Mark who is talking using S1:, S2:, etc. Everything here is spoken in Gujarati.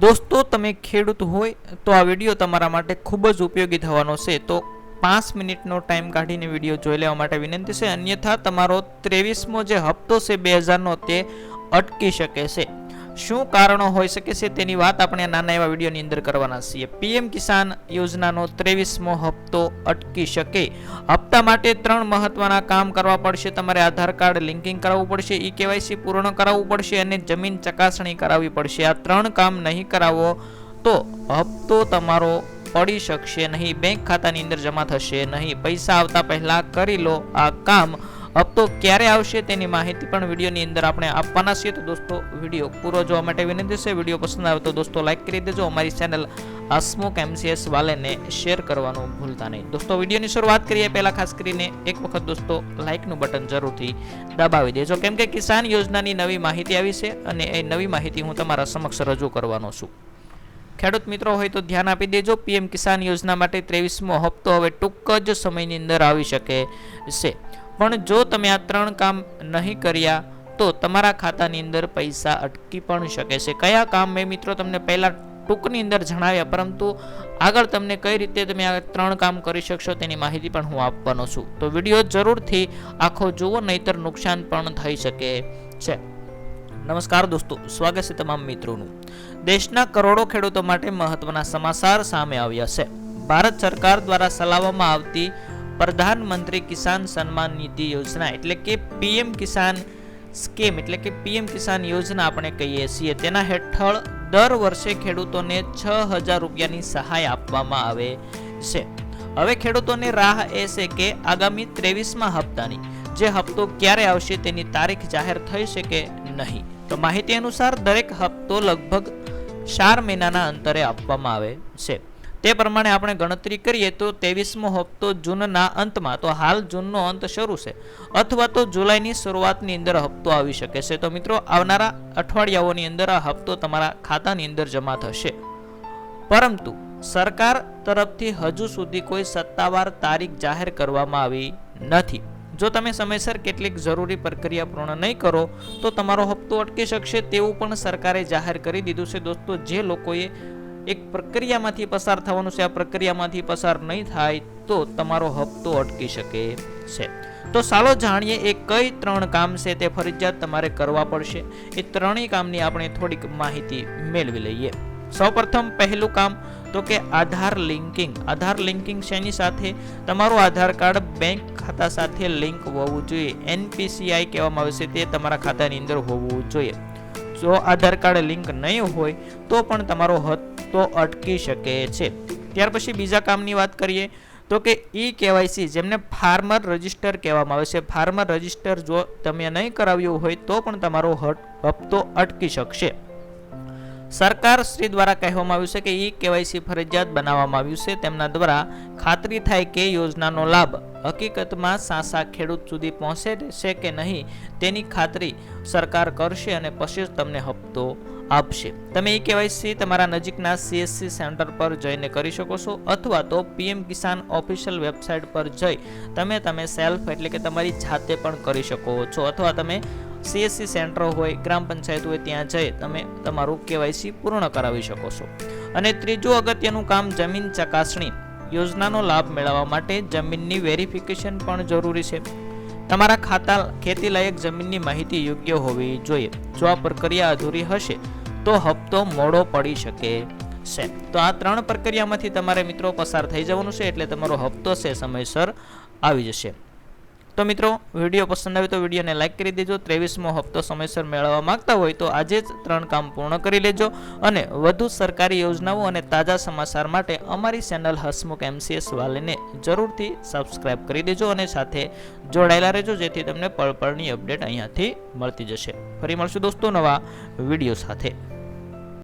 S1: દોસ્તો તમે ખેડૂત હોય તો આ વિડીયો તમારા માટે ખૂબ જ ઉપયોગી થવાનો છે, તો 5 મિનિટનો ટાઈમ કાઢીને વિડીયો જોઈ લેવા માટે વિનંતી છે, અન્યથા તમારો 23મો જે હપ્તો છે 2000નો તે અટકી શકે છે। શું કારણો હોઈ શકે છે તેની વાત આપણે નાના એવા વિડીયોની અંદર કરવાના છીએ। પીએમ કિસાન યોજનાનો 23મો હપ્તો અટકી શકે। હપ્તા માટે 3 મહત્વના કામ કરવા પડશે। તમારે આધાર કાર્ડ લિંકિંગ કરાવવું પડશે, ઈ કેવાયસી પૂર્ણ કરાવવું પડશે અને જમીન ચકાસણી કરાવવી પડશે। આ 3 કામ નહીં કરાવો તો હપ્તો તમારો પડી શકશે નહીં, બેંક ખાતાની અંદર જમા થશે નહીં। પૈસા આવતા પહેલા કરી લો આ કામ। હપ્તો ક્યારે આવશે તેની માહિતી પણ વિડીયોની અંદર આપણે આપવાના છીએ, તો દોસ્તો વિડીયો પૂરો જોવા માટે વિનંતી છે। વિડીયો પસંદ આવે તો દોસ્તો લાઈક કરી દેજો, અમારી ચેનલ હસમુખ MCS વાલેને શેર કરવાનું ભૂલતા નહીં। દોસ્તો વિડીયોની શરૂઆત કરીએ પહેલા ખાસ કરીને એક વખત દોસ્તો લાઈકનું બટન જરૂરથી દબાવી દેજો, કેમ કે કિસાન યોજનાની નવી માહિતી આવી છે અને એ નવી માહિતી હું તમારા સમક્ષ રજૂ કરવાનો છું। ખેડૂત મિત્રો હોય તો ધ્યાન આપી દેજો, પીએમ કિસાન યોજના માટે 23મો હપ્તો હવે ટૂંક જ સમયની અંદર આવી શકે છે, પણ જો તમે આ 3 કામ નહીં કર્યા તો તમારા ખાતાની અંદર પૈસા અટકી પણ શકે છે। કયા કામ મેં મિત્રો તમને પહેલા ટૂંકની અંદર જણાવ્યા, પરંતુ આગળ તમને કઈ રીતે તમે આ 3 કામ કરી શકશો તેની માહિતી પણ હું આપવાનો છું, તો વિડીયો જરૂરથી આખો જુઓ, નહીતર નુકસાન પણ થઈ શકે છે। નમસ્કાર દોસ્તો, સ્વાગત છે તમામ મિત્રોનું। દેશના કરોડો ખેડૂતો માટે મહત્વના સમાચાર સામે આવ્યા છે। ભારત સરકાર દ્વારા ચલાવવામાં આવતી પ્રધાનમંત્રી કિસાન સન્માન નિધિ યોજના એટલે કે પીએમ કિસાન સ્કીમ એટલે કે પીએમ કિસાન યોજના આપણે કહીએ છીએ, તેના હેઠળ દર વર્ષે ખેડૂતોને 6000 રૂપિયાની સહાય આપવામાં આવે છે। હવે ખેડૂતોની રાહ એ છે કે આગામી 23મા હપ્તાની જે હપ્તો ક્યારે આવશે તેની તારીખ જાહેર થઈ છે કે નહીં। તો માહિતી અનુસાર દરેક હપ્તો લગભગ 4 મહિનાના અંતરે આપવામાં આવે છે। તે પ્રમાણે આપણે ગણતરી કરીએ તો 23મો હપ્તો જૂનના અંતમાં, તો હાલ જૂનનો અંત શરૂ છે, અથવા તો જુલાઈની શરૂઆતની અંદર હપ્તો આવી શકે છે। તો મિત્રો આવનારા અઠવાડિયાઓની અંદર આ હપ્તો તમારા ખાતાની અંદર જમા થશે, પરંતુ સરકાર તરફથી હજુ સુધી કોઈ સત્તાવાર તારીખ જાહેર કરવામાં આવી નથી। જો તમે સમયસર કેટલીક જરૂરી પ્રક્રિયા પૂર્ણ નહીં કરો તો તમારો હપ્તો અટકી શકશે તેવું પણ સરકારે જાહેર કરી દીધું છે। દોસ્તો જે લોકોએ એક પ્રક્રિયામાંથી પસાર થવાનું છે, આ પ્રક્રિયામાંથી પસાર નહીં થાય તો તમારો હપ્તો અટકી શકે છે। તો ચાલો જાણીએ એ કઈ 3 કામ છે તે ફરજિયાત તમારે કરવા પડશે। એ 3 કામની આપણે થોડીક માહિતી મેળવી લઈએ। સૌપ્રથમ પહેલું કામ તો કે આધાર લિંકિંગ। આધાર લિંકિંગ શેની સાથે? તમારું આધાર કાર્ડ બેંક ખાતા સાથે લિંક હોવું જોઈએ, NPCI કહેવામાં આવે છે, તે તમારા ખાતાની અંદર હોવું જોઈએ। જો આધાર કાર્ડ લિંક નહીં હોય તો પણ તમારો હપ્તો અટકી શકે છે। ત્યાર પછી બીજા કામની વાત કરીએ તો કે ઈ કેવાયસી, જેમને ફાર્મર રજિસ્ટર કહેવામાં આવે છે, ફાર્મર રજિસ્ટર જો તમે નહીં કરાવ્યું હોય તો પણ તમારો હપ્તો અટકી શકશે। સરકાર શ્રી દ્વારા કહેવામાં આવ્યું છે કે ઈ કેવાયસી ફરજિયાત બનાવવામાં આવ્યું છે, તેમના દ્વારા ખાતરી થાય કે યોજનાનો લાભ હકીકતમાં સાચા ખેડૂત સુધી પહોંચે છે કે નહીં તેની ખાતરી સરકાર કરશે અને પછી જ તમને હપ્તો આપશે। તમે ઈ કેવાયસી તમારા નજીકના CSC સેન્ટર પર જઈને કરી શકો છો, અથવા તો પીએમ કિસાન ઓફિશિયલ વેબસાઇટ પર જઈ તમે સેલ્ફ એટલે કે તમારી જાતે પણ કરી શકો છો, અથવા તમે CSC સેન્ટર હોય, ગ્રામ પંચાયત હોય, ત્યાં જઈ તમે તમારું કેવાયસી પૂર્ણ કરાવી શકો છો। અને ત્રીજું અગત્યનું કામ જમીન ચકાસણી। યોજનાનો લાભ મેળવવા માટે જમીનની વેરિફિકેશન પણ જરૂરી છે। તમારા ખેતી લાયક જમીનની માહિતી યોગ્ય હોવી જોઈએ। જો આ પ્રક્રિયા અધૂરી હશે તો હપ્તો મોડો પડી શકે છે। તો આ 3 પ્રક્રિયામાંથી તમારે મિત્રો પસાર થઈ જવાનું છે, એટલે તમારો હપ્તો છે સમયસર આવી જશે। તો મિત્રો વિડીયો પસંદ આવે તો વિડીયોને લાઈક કરી દેજો। 23મો હપ્તો સમયસર મેળવવા માંગતા હોય તો આજે જ 3 કામ પૂર્ણ કરી લેજો, અને વધુ સરકારી યોજનાઓ અને તાજા સમાચાર માટે અમારી ચેનલ હસમુખ MCS વાલેને જરૂરથી સબસ્ક્રાઇબ કરી દેજો અને સાથે જોડાયેલા રહેજો, જેથી તમને પળપળની અપડેટ અહીંયાથી મળતી જશે। ફરી મળશું દોસ્તો નવા વિડીયો સાથે।